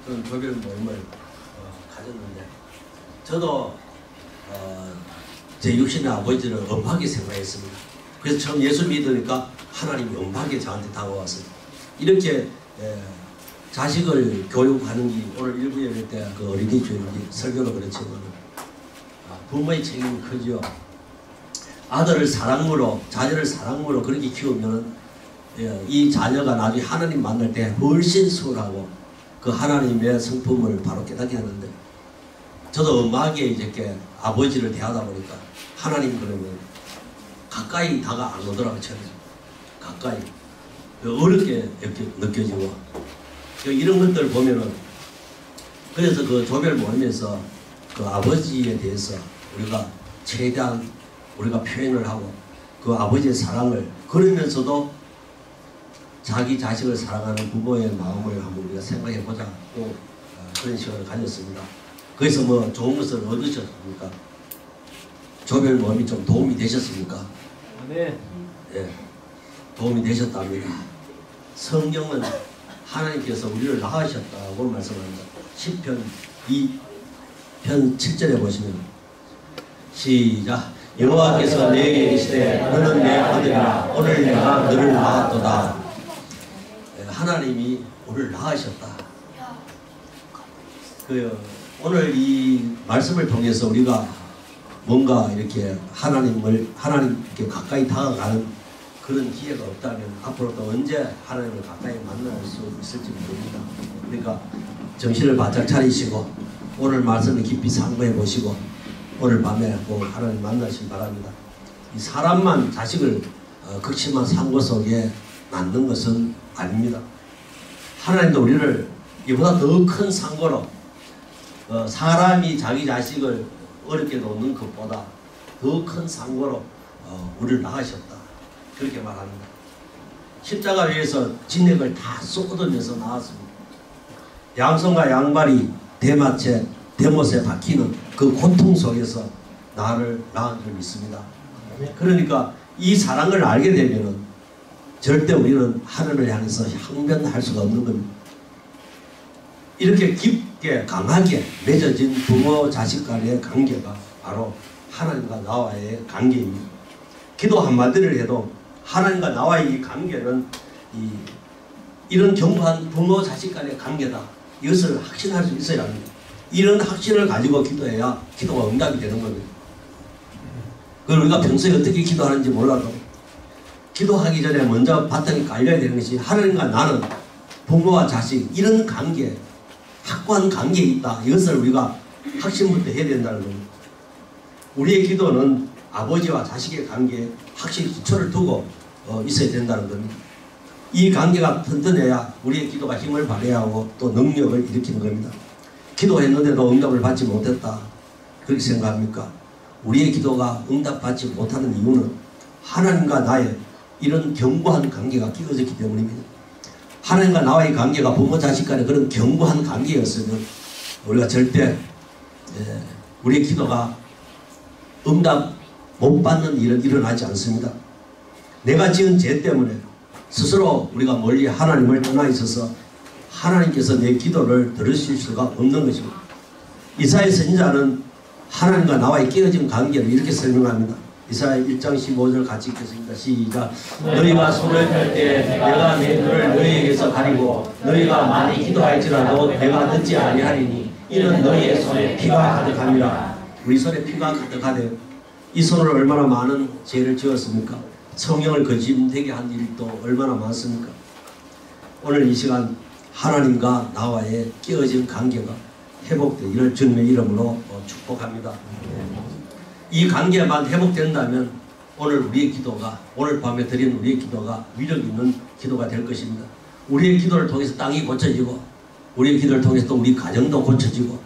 그런 조별 모임을 가졌는데 저도 제 육신의 아버지를 엄하게 생각했습니다. 그래서 처음 예수 믿으니까 하나님이 엄하게 저한테 다가와서 이렇게 자식을 교육하는 게 오늘 일부 예배 때 그 어린이 주일이 설교도 그렇지만 부모의 책임이 크죠. 아들을 사랑으로 자녀를 사랑으로 그렇게 키우면 이 자녀가 나중에 하나님 만날 때 훨씬 수월하고 그 하나님의 성품을 바로 깨닫게 하는데 저도 엄하게 이렇게 아버지를 대하다 보니까 하나님 그러면 가까이 다가 안 오더라고요. 가까이 어렵게 이렇게 느껴지고 이런 것들 보면은 그래서 그 조별 모임에서 그 아버지에 대해서 우리가 최대한 우리가 표현을 하고 그 아버지의 사랑을 그러면서도 자기 자식을 사랑하는 부모의 마음을 한번 우리가 생각해 보자 또 그런 시간을 가졌습니다. 거기서 뭐 좋은 것을 얻으셨습니까? 조별 모임이 좀 도움이 되셨습니까? 네. 예, 도움이 되셨답니다. 성경은 하나님께서 우리를 낳으셨다고 말씀합니다. 10편 2편 7절에 보시면 시작. 여호와께서 내게 이르시되 너는 내 아들이라 오늘 내가 너를 낳았도다. 하나님이 우리를 낳으셨다. 오늘 이 말씀을 통해서 우리가 뭔가 이렇게 하나님께 가까이 다가가는 그런 기회가 없다면 앞으로 또 언제 하나님을 가까이 만날 수 있을지 모릅니다. 그러니까 정신을 바짝 차리시고 오늘 말씀을 깊이 상고해 보시고 오늘 밤에 꼭 하나님 만나시기 바랍니다. 이 사람만 자식을 극심한 상고 속에 낳는 것은 아닙니다. 하나님도 우리를 이보다 더 큰 상고로 사람이 자기 자식을 어렵게 놓는 것보다 더 큰 상고로 우리를 낳으셨다. 그렇게 말합니다. 십자가 위에서 진액을 다 쏟으면서 나왔습니다. 양손과 양발이 대못에 박히는 그 고통 속에서 나를 낳은 줄 믿습니다. 그러니까 이 사랑을 알게 되면 절대 우리는 하늘을 향해서 항변할 수가 없는 겁니다. 이렇게 깊게 강하게 맺어진 부모 자식 간의 관계가 바로 하나님과 나와의 관계입니다. 기도 한마디를 해도 하나님과 나와의 이 관계는 이런 견고한 부모 자식 간의 관계다. 이것을 확신할 수 있어야 합니다. 이런 확신을 가지고 기도해야 기도가 응답이 되는 겁니다. 그걸 우리가 평소에 어떻게 기도하는지 몰라도 기도하기 전에 먼저 바탕이 깔려야 되는 것이 하나님과 나는 부모와 자식 이런 관계, 확고한 관계에 있다. 이것을 우리가 확신부터 해야 된다는 겁니다. 우리의 기도는 아버지와 자식의 관계에 확실히 기초를 두고 있어야 된다는 겁니다. 이 관계가 튼튼해야 우리의 기도가 힘을 발휘해야 하고 또 능력을 일으키는 겁니다. 기도했는데도 응답을 받지 못했다. 그렇게 생각합니까? 우리의 기도가 응답받지 못하는 이유는 하나님과 나의 이런 견고한 관계가 끼어졌기 때문입니다. 하나님과 나와의 관계가 부모 자식 간의 그런 견고한 관계였으면 우리가 절대 우리의 기도가 응답 못 받는 일은 일어나지 않습니다. 내가 지은 죄 때문에 스스로 우리가 멀리 하나님을 떠나 있어서 하나님께서 내 기도를 들으실 수가 없는 것입니다. 이사야 선지자는 하나님과 나와의 끼어진 관계를 이렇게 설명합니다. 이사야 1장 15절 같이 읽겠습니다. 시작. 너희가 손을 펼 때 내가 내 눈을 너희에게서 가리고 너희가 많이 기도할지라도 내가 듣지 아니하리니 이는 너희의 손에 피가 가득함이라. 우리 손에 피가 가득하되 이 손을 얼마나 많은 죄를 지었습니까? 성령을 거짓되게 한 일도 얼마나 많습니까? 오늘 이 시간 하나님과 나와의 끼어진 관계가 회복되기를 주님의 이름으로 축복합니다. 이 관계만 회복된다면 오늘 우리의 기도가 오늘 밤에 드린 우리의 기도가 위력 있는 기도가 될 것입니다. 우리의 기도를 통해서 땅이 고쳐지고 우리의 기도를 통해서 또 우리 가정도 고쳐지고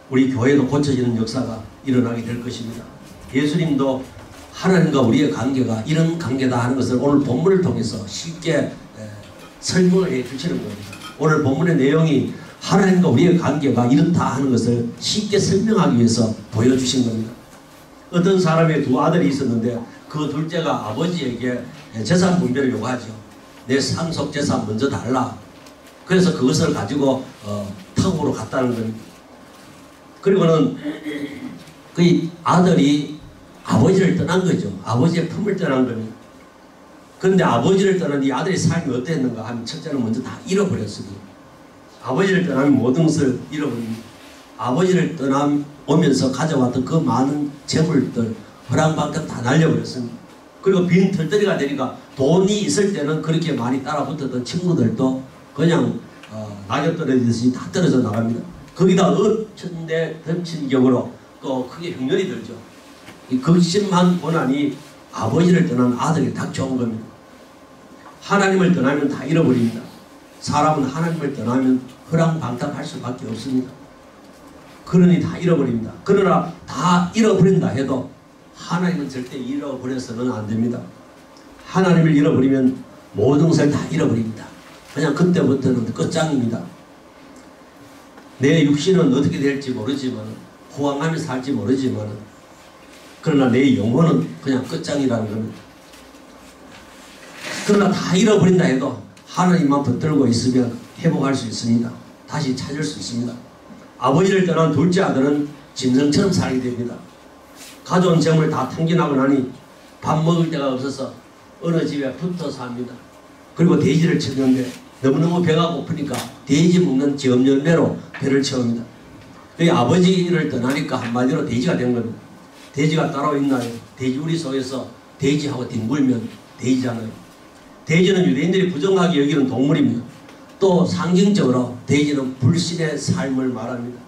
우리 교회도 고쳐지는 역사가 일어나게 될 것입니다. 예수님도 하나님과 우리의 관계가 이런 관계다 하는 것을 오늘 본문을 통해서 쉽게 설명을 해 주시는 겁니다. 오늘 본문의 내용이 하나님과 우리의 관계가 이렇다 하는 것을 쉽게 설명하기 위해서 보여주신 겁니다. 어떤 사람의 두 아들이 있었는데 그 둘째가 아버지에게 재산 분배를 요구하죠. 내 상속 재산 먼저 달라. 그래서 그것을 가지고 속으로 갔다는 겁니다. 그리고는 그 아들이 아버지를 떠난 거죠. 아버지의 품을 떠난 겁니다. 그런데 아버지를 떠난 이 아들의 삶이 어땠는가 하면 첫째는 먼저 다 잃어버렸습니다. 아버지를 떠나면 모든 것을 잃어버립니다. 아버지를 떠나오면서 가져왔던 그 많은 재물들 허랑방탕 다 날려버렸습니다. 그리고 빈 털터리가 되니까 돈이 있을 때는 그렇게 많이 따라붙었던 친구들도 그냥 낙엽 떨어지듯이 다 떨어져 나갑니다. 거기다 천대 덮친 격으로 또 크게 흉년이 들죠. 이 극심한 고난이 아버지를 떠난 아들에게 닥쳐온 겁니다. 하나님을 떠나면 다 잃어버립니다. 사람은 하나님을 떠나면 허랑방탕할 수밖에 없습니다. 그러니 다 잃어버립니다. 그러나 다 잃어버린다 해도 하나님은 절대 잃어버려서는 안 됩니다. 하나님을 잃어버리면 모든 것을 다 잃어버립니다. 그냥 그때부터는 끝장입니다. 내 육신은 어떻게 될지 모르지만 호황하며 살지 모르지만 그러나 내 영혼은 그냥 끝장이라는 겁니다. 그러나 다 잃어버린다 해도 하나님만 붙들고 있으면 회복할 수 있습니다. 다시 찾을 수 있습니다. 아버지를 떠난 둘째 아들은 짐승처럼 살게 됩니다. 가져온 재물 다 탕진하고 나니 밥 먹을 데가 없어서 어느 집에 붙어 삽니다. 그리고 돼지를 쳤는데 너무너무 배가 고프니까 돼지 먹는 점열매로 배를 채웁니다. 그 아버지를 떠나니까 한마디로 돼지가 된 겁니다. 돼지가 따로 있나요? 돼지우리 속에서 돼지하고 뒹굴면 돼지잖아요. 돼지는 유대인들이 부정하게 여기는 동물입니다. 또 상징적으로 돼지는 불신의 삶을 말합니다.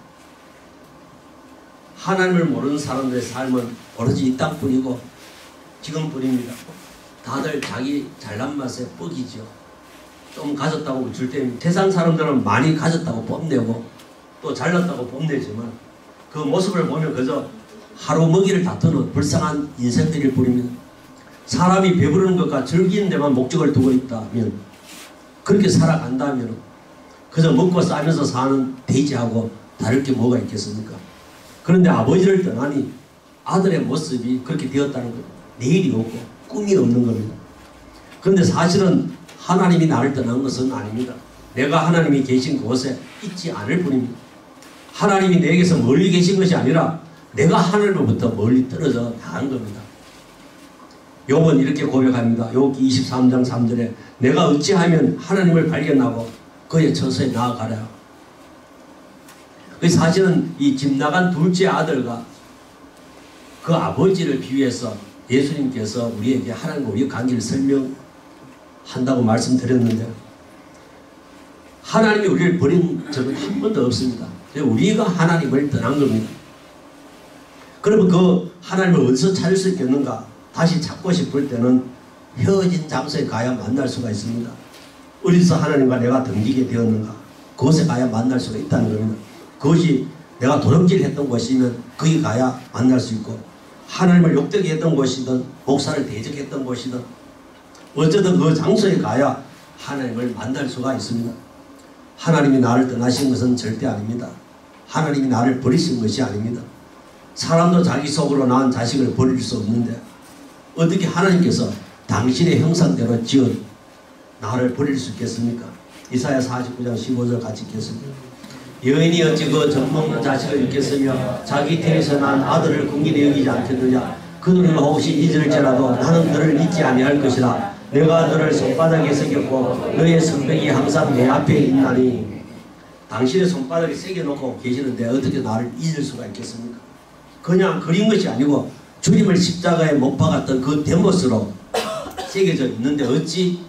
하나님을 모르는 사람들의 삶은 오로지 이 땅뿐이고 지금뿐입니다. 다들 자기 잘난 맛에 뻑이죠. 좀 가졌다고 줄 때 세상 사람들은 많이 가졌다고 뽐내고 또 잘났다고 뽐내지만 그 모습을 보면 그저 하루 먹이를 다투는 불쌍한 인생들일 뿐입니다. 사람이 배부르는 것과 즐기는 데만 목적을 두고 있다면 그렇게 살아간다면 그저 먹고 싸면서 사는 돼지하고 다를 게 뭐가 있겠습니까? 그런데 아버지를 떠나니 아들의 모습이 그렇게 되었다는 겁니다. 내일이 없고 꿈이 없는 겁니다. 그런데 사실은 하나님이 나를 떠난 것은 아닙니다. 내가 하나님이 계신 곳에 있지 않을 뿐입니다. 하나님이 내게서 멀리 계신 것이 아니라 내가 하늘로부터 멀리 떨어져 나간 겁니다. 욥은 이렇게 고백합니다. 욥기 23장 3절에 내가 어찌하면 하나님을 발견하고 그의 처소에 나아가랴. 사실은 이 집 나간 둘째 아들과 그 아버지를 비유해서 예수님께서 우리에게 하나님과 우리의 관계를 설명한다고 말씀드렸는데 하나님이 우리를 버린 적은 한 번도 없습니다. 우리가 하나님을 떠난 겁니다. 그러면 그 하나님을 어디서 찾을 수 있겠는가? 다시 찾고 싶을 때는 헤어진 장소에 가야 만날 수가 있습니다. 어디서 하나님과 내가 등지게 되었는가? 그곳에 가야 만날 수가 있다는 겁니다. 그것이 내가 도둑질 했던 곳이면 거기 가야 만날 수 있고 하나님을 욕되게 했던 곳이든 목사를 대적했던 곳이든 어쨌든 그 장소에 가야 하나님을 만날 수가 있습니다. 하나님이 나를 떠나신 것은 절대 아닙니다. 하나님이 나를 버리신 것이 아닙니다. 사람도 자기 속으로 낳은 자식을 버릴 수 없는데 어떻게 하나님께서 당신의 형상대로 지은 나를 버릴 수 있겠습니까? 이사야 49장 15절 같이 읽겠습니다. 여인이 어찌 그 젖먹는 자식을 잊겠으며 자기 태에서 난 아들을 긍휼히 여기지 않겠느냐. 그들을 혹시 잊을지라도 나는 너를 잊지 아니할 것이라. 내가 너를 손바닥에 새겼고 너의 성벽이 항상 내 앞에 있나니. 당신의 손바닥에 새겨놓고 계시는데 어떻게 나를 잊을 수가 있겠습니까? 그냥 그린 것이 아니고 주님을 십자가에 못 박았던 그 대못으로 새겨져 있는데 어찌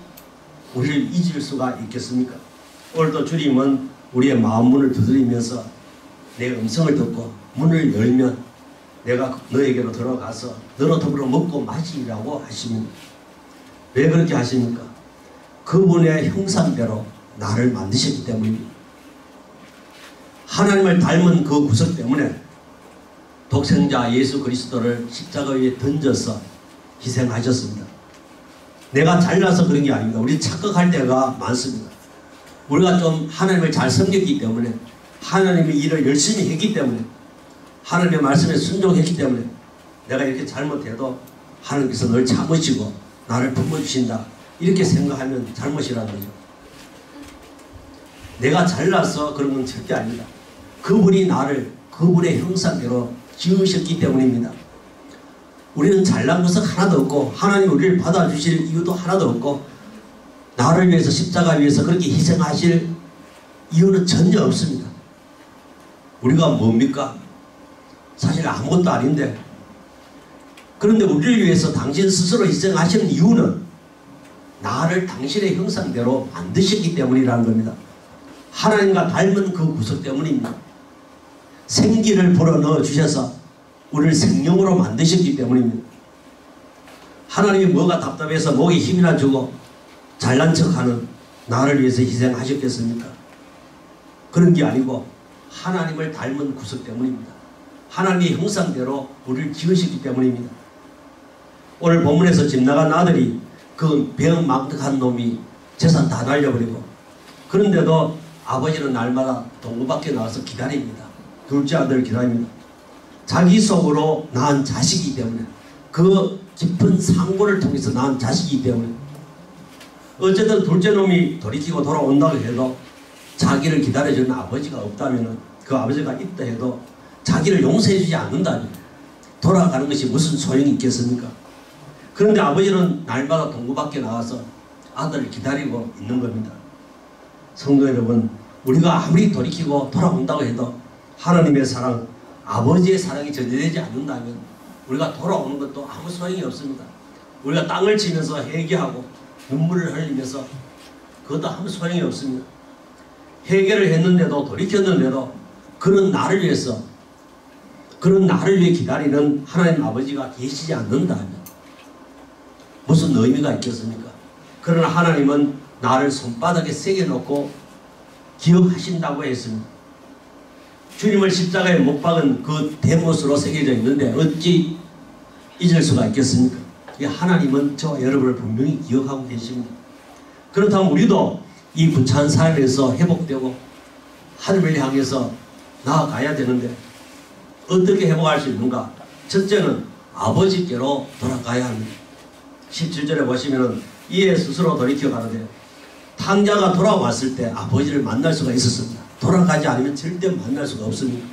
우리를 잊을 수가 있겠습니까? 오늘도 주님은 우리의 마음 문을 두드리면서 내 음성을 듣고 문을 열면 내가 너에게로 들어가서 너로 더불어 먹고 마시라고 하십니다. 왜 그렇게 하십니까? 그분의 형상대로 나를 만드셨기 때문입니다. 하나님을 닮은 그 구석 때문에 독생자 예수 그리스도를 십자가 위에 던져서 희생하셨습니다. 내가 잘나서 그런 게 아닙니다. 우리 착각할 때가 많습니다. 우리가 좀 하나님을 잘 섬겼기 때문에 하나님의 일을 열심히 했기 때문에 하나님의 말씀에 순종했기 때문에 내가 이렇게 잘못해도 하나님께서 널 참으시고 나를 품어주신다 이렇게 생각하면 잘못이라는 거죠. 내가 잘나서 그런 건 절대 아니다. 그분이 나를 그분의 형상대로 지으셨기 때문입니다. 우리는 잘난 것은 하나도 없고 하나님 우리를 받아주실 이유도 하나도 없고 나를 위해서 십자가 위해서 그렇게 희생하실 이유는 전혀 없습니다. 우리가 뭡니까? 사실 아무것도 아닌데, 그런데 우리를 위해서 당신 스스로 희생하시는 이유는 나를 당신의 형상대로 만드셨기 때문이라는 겁니다. 하나님과 닮은 그 구석 때문입니다. 생기를 불어넣어 주셔서 우리를 생명으로 만드셨기 때문입니다. 하나님이 뭐가 답답해서 목에 힘이나 주고 잘난 척하는 나를 위해서 희생하셨겠습니까? 그런 게 아니고 하나님을 닮은 구석 때문입니다. 하나님의 형상대로 우리를 지으셨기 때문입니다. 오늘 본문에서 집 나간 아들이 그 배은망덕한 놈이 재산 다 날려버리고, 그런데도 아버지는 날마다 동구 밖에 나와서 기다립니다. 둘째 아들을 기다립니다. 자기 속으로 낳은 자식이기 때문에, 그 깊은 상고를 통해서 낳은 자식이기 때문에, 어쨌든 둘째 놈이 돌이키고 돌아온다고 해도 자기를 기다려주는 아버지가 없다면, 그 아버지가 있다 해도 자기를 용서해주지 않는다면 돌아가는 것이 무슨 소용이 있겠습니까? 그런데 아버지는 날마다 동구 밖에 나와서 아들을 기다리고 있는 겁니다. 성도 여러분, 우리가 아무리 돌이키고 돌아온다고 해도 하나님의 사랑, 아버지의 사랑이 전해되지 않는다면 우리가 돌아오는 것도 아무 소용이 없습니다. 우리가 땅을 치면서 회개하고 눈물을 흘리면서 그것도 아무 소용이 없습니다. 회개를 했는데도 돌이켰는데도 그런 나를 위해서, 그런 나를 위해 기다리는 하나님 아버지가 계시지 않는다면 무슨 의미가 있겠습니까? 그러나 하나님은 나를 손바닥에 새겨놓고 기억하신다고 했습니다. 주님을 십자가에 못 박은 그 대못으로 새겨져 있는데 어찌 잊을 수가 있겠습니까? 하나님은 저와 여러분을 분명히 기억하고 계십니다. 그렇다면 우리도 이 부찬 삶에서 회복되고 하늘을 향해서 나아가야 되는데 어떻게 회복할 수 있는가? 첫째는 아버지께로 돌아가야 합니다. 17절에 보시면은 이에 스스로 돌이켜 가는데, 탕자가 돌아왔을 때 아버지를 만날 수가 있었습니다. 돌아가지 않으면 절대 만날 수가 없습니다.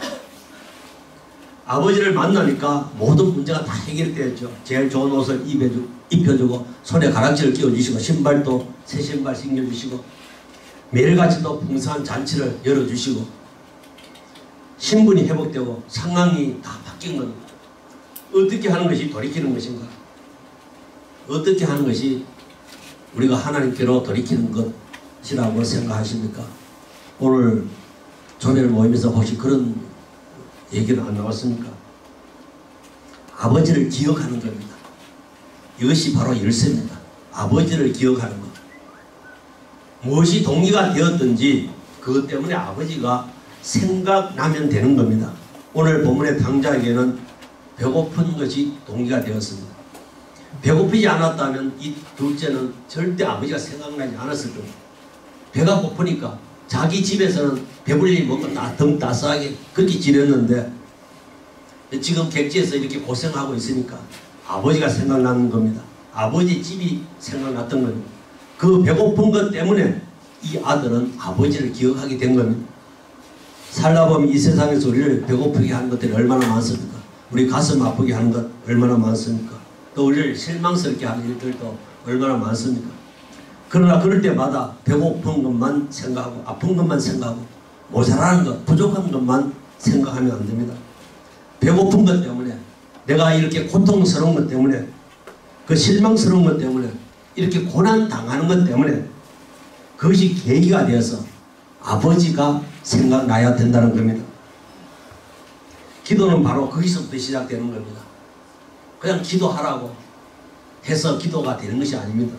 아버지를 만나니까 모든 문제가 다 해결되었죠. 제일 좋은 옷을 입혀주고 손에 가락지를 끼워주시고 신발도 새 신발 신겨주시고 매일같이 또 풍성한 잔치를 열어주시고 신분이 회복되고 상황이 다 바뀐 겁니다. 어떻게 하는 것이 돌이키는 것인가? 어떻게 하는 것이 우리가 하나님께로 돌이키는 것이라고 생각하십니까? 오늘 조례를 모이면서 혹시 그런 얘기는 안 나왔습니까? 아버지를 기억하는 겁니다. 이것이 바로 열쇠입니다. 아버지를 기억하는 것. 무엇이 동기가 되었든지 그것 때문에 아버지가 생각나면 되는 겁니다. 오늘 본문의 탕자에게는 배고픈 것이 동기가 되었습니다. 배고프지 않았다면 이 둘째는 절대 아버지가 생각나지 않았을 겁니다. 배가 고프니까 자기 집에서는 배불리 먹고 등 따스하게 그렇게 지냈는데 지금 객지에서 이렇게 고생하고 있으니까 아버지가 생각나는 겁니다. 아버지 집이 생각났던 겁니다. 그 배고픈 것 때문에 이 아들은 아버지를 기억하게 된 겁니다. 살다 보면 이 세상에서 우리를 배고프게 하는 것들이 얼마나 많습니까? 우리 가슴 아프게 하는 것 얼마나 많습니까? 또 우리를 실망스럽게 하는 일들도 얼마나 많습니까? 그러나 그럴 때마다 배고픈 것만 생각하고 아픈 것만 생각하고 모자라는 것, 부족한 것만 생각하면 안 됩니다. 배고픈 것 때문에, 내가 이렇게 고통스러운 것 때문에, 그 실망스러운 것 때문에, 이렇게 고난 당하는 것 때문에 그것이 계기가 되어서 아버지가 생각나야 된다는 겁니다. 기도는 바로 거기서부터 시작되는 겁니다. 그냥 기도하라고 해서 기도가 되는 것이 아닙니다.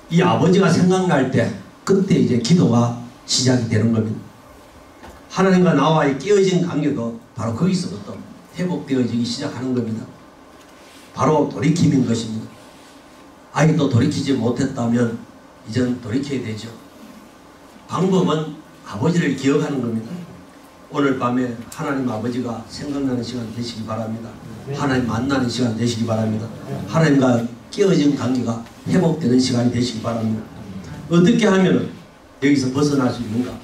이 아버지가 생각날 때 그때 이제 기도가 시작이 되는 겁니다. 하나님과 나와의 깨어진 관계도 바로 거기서부터 회복되어지기 시작하는 겁니다. 바로 돌이킴인 것입니다. 아직도 돌이키지 못했다면 이제는 돌이켜야 되죠. 방법은 아버지를 기억하는 겁니다. 오늘 밤에 하나님 아버지가 생각나는 시간 되시기 바랍니다. 하나님 만나는 시간 되시기 바랍니다. 하나님과 깨어진 관계가 회복되는 시간이 되시기 바랍니다. 어떻게 하면 여기서 벗어날 수 있는가?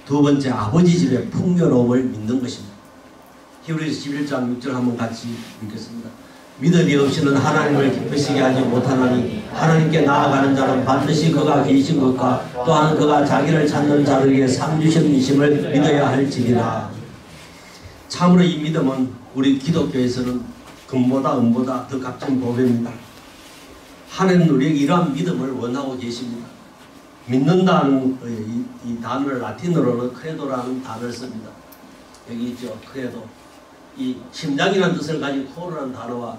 두 번째, 아버지 집의 풍요로움을 믿는 것입니다. 히브리서 11장 6절 한번 같이 읽겠습니다. 믿음이 없이는 하나님을 기쁘시게 하지 못하나니 하나님께 나아가는 자는 반드시 그가 계신 것과 또한 그가 자기를 찾는 자들에게 상 주심을 믿어야 할지니라. 참으로 이 믿음은 우리 기독교에서는 금보다 은보다 더 값진 보배입니다. 하나님은 우리에게 이러한 믿음을 원하고 계십니다. 믿는다는 이 단어를 라틴어로는 크레도라는 단어를 씁니다. 여기 있죠. 크레도. 이 심장이라는 뜻을 가진 코르라는 단어와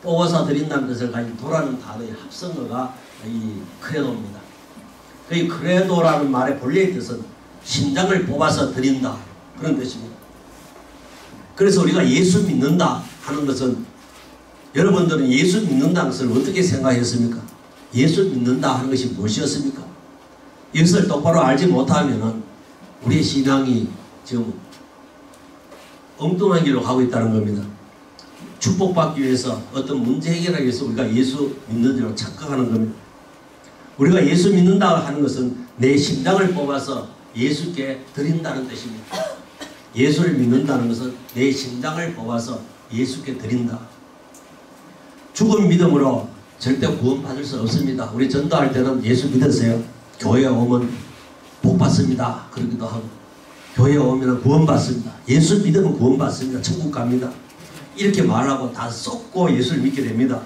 뽑아서 드린다는 뜻을 가진 도라는 단어의 합성어가 이 크레도입니다. 이 크레도라는 말의 본래의 뜻은 심장을 뽑아서 드린다, 그런 뜻입니다. 그래서 우리가 예수 믿는다 하는 것은, 여러분들은 예수 믿는다는 것을 어떻게 생각했습니까? 예수 믿는다 하는 것이 무엇이었습니까? 이것을 똑바로 알지 못하면 우리의 신앙이 지금 엉뚱한 길로 가고 있다는 겁니다. 축복받기 위해서, 어떤 문제 해결하기 위해서 우리가 예수 믿는 줄로 착각하는 겁니다. 우리가 예수 믿는다 하는 것은 내 심장을 뽑아서 예수께 드린다는 뜻입니다. 예수를 믿는다는 것은 내 심장을 뽑아서 예수께 드린다. 죽은 믿음으로 절대 구원받을 수 없습니다. 우리 전도할 때는 예수 믿으세요. 교회에 오면 복 받습니다. 그러기도 하고, 교회에 오면 구원받습니다. 예수 믿으면 구원받습니다. 천국 갑니다. 이렇게 말하고 다 쏟고 예수를 믿게 됩니다.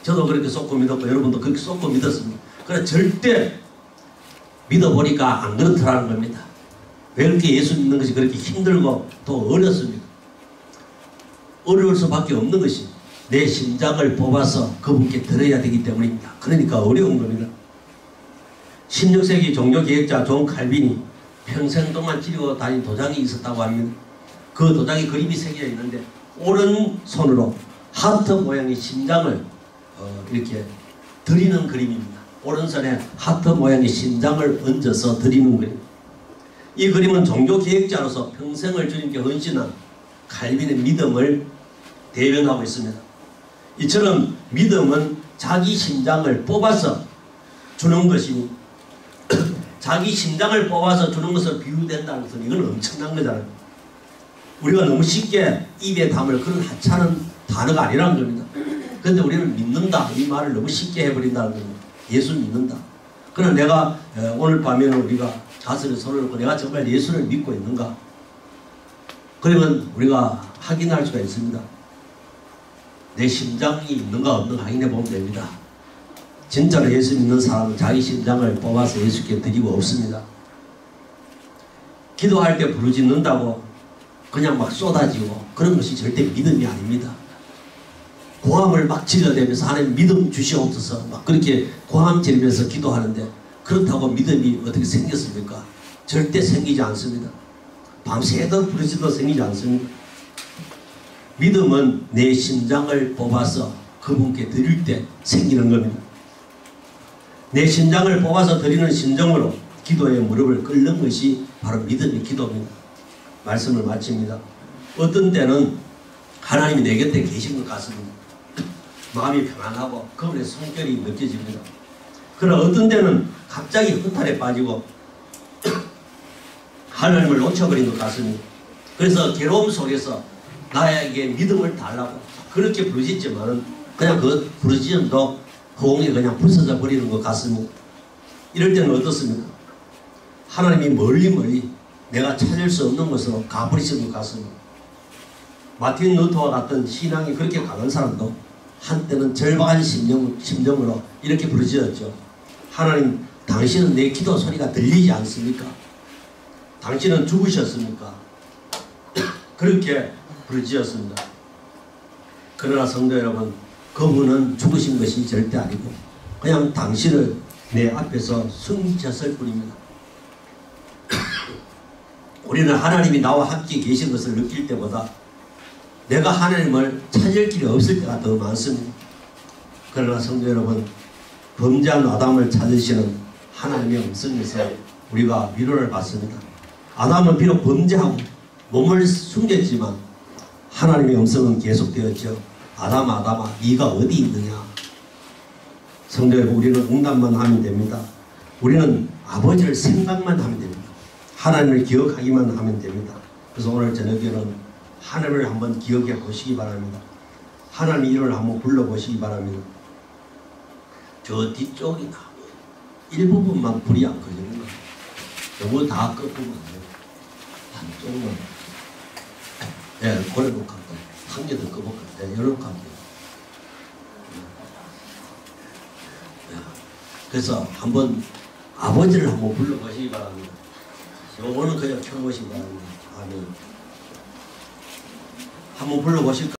저도 그렇게 쏟고 믿었고 여러분도 그렇게 쏟고 믿었습니다. 그러나 절대 믿어보니까 안 그렇더라는 겁니다. 왜 그렇게 예수 믿는 것이 그렇게 힘들고 또 어렵습니까? 어려울 수밖에 없는 것이 내 심장을 뽑아서 그분께 드려야 되기 때문입니다. 그러니까 어려운 겁니다. 16세기 종교개혁자 존 칼빈이 평생 동안 지르고 다닌 도장이 있었다고 합니다. 그 도장에 그림이 새겨 있는데 오른손으로 하트 모양의 심장을 이렇게 드리는 그림입니다. 오른손에 하트 모양의 심장을 얹어서 드리는 그림. 이 그림은 종교개혁자로서 평생을 주님께 헌신한 칼빈의 믿음을 대변하고 있습니다. 이처럼 믿음은 자기 심장을 뽑아서 주는 것이니, 자기 심장을 뽑아서 주는 것을 비유된다는 것은 이건 엄청난 거잖아요. 우리가 너무 쉽게 입에 담을 그런 하찮은 단어가 아니라는 겁니다. 그런데 우리는 믿는다 이 말을 너무 쉽게 해버린다는 겁니다. 예수 믿는다. 그러나 내가 오늘 밤에는 우리가 자세를 손을 놓고 내가 정말 예수를 믿고 있는가? 그러면 우리가 확인할 수가 있습니다. 내 심장이 있는가 없는가 확인해 보면 됩니다. 진짜로 예수 믿는 사람은 자기 심장을 뽑아서 예수께 드리고 없습니다. 기도할 때 부르짖는다고 그냥 막 쏟아지고 그런 것이 절대 믿음이 아닙니다. 고함을 막 질러대면서 하나님 믿음 주시옵소서 막 그렇게 고함 지르면서 기도하는데, 그렇다고 믿음이 어떻게 생겼습니까? 절대 생기지 않습니다. 밤새도록 부르짖어도 생기지 않습니다. 믿음은 내 심장을 뽑아서 그분께 드릴 때 생기는 겁니다. 내 심장을 뽑아서 드리는 심정으로 기도의 무릎을 꿇는 것이 바로 믿음의 기도입니다. 말씀을 마칩니다. 어떤 때는 하나님이 내 곁에 계신 것 같습니다. 마음이 평안하고 그분의 성결이 느껴집니다. 그러나 어떤 때는 갑자기 허탈에 빠지고 하나님을 놓쳐버린 것 같습니다. 그래서 괴로움 속에서 나에게 믿음을 달라고 그렇게 부르짖지만은 그냥 그 부르짖음도 허공에 그냥 부서져 버리는 것 같습니다. 이럴 때는 어떻습니까? 하나님이 멀리 내가 찾을 수 없는 것으로 가버리신 것 같습니다. 마틴 루터와 같은 신앙이 그렇게 강한 사람도 한때는 절박한 심정으로 이렇게 부르짖었죠. 하나님, 당신은 내 기도 소리가 들리지 않습니까? 당신은 죽으셨습니까? 그렇게 부르짖었습니다. 그러나 성도 여러분, 그분은 죽으신 것이 절대 아니고 그냥 당신을 내 앞에서 숨기셨을 뿐입니다. 우리는 하나님이 나와 함께 계신 것을 느낄 때보다 내가 하나님을 찾을 길이 없을 때가 더 많습니다. 그러나 성도 여러분, 범죄한 아담을 찾으시는 하나님의 음성에서 우리가 위로를 받습니다. 아담은 비록 범죄하고 몸을 숨겼지만 하나님의 음성은 계속되었죠. 아담아, 아담아, 네가 어디 있느냐? 성도 여러분, 우리는 응답만 하면 됩니다. 우리는 아버지를 생각만 하면 됩니다. 하나님을 기억하기만 하면 됩니다. 그래서 오늘 저녁에는 하나님을 한번 기억해 보시기 바랍니다. 하나님 이름을 한번 불러보시기 바랍니다. 저 뒤쪽이 나무 일부분만 불이 안 꺼지는 거예요. 너무 다 끄면 안 돼요. 한쪽만. 예, 고래 놓고 할까요? 한 개 더 꺼볼까요? 예, 이렇게 할게요. 예, 그래서 한번 아버지를 한번 불러보시기 바랍니다. 요거는 그냥 켜보시기 바랍니다. 아멘. 한번 불러보실까요?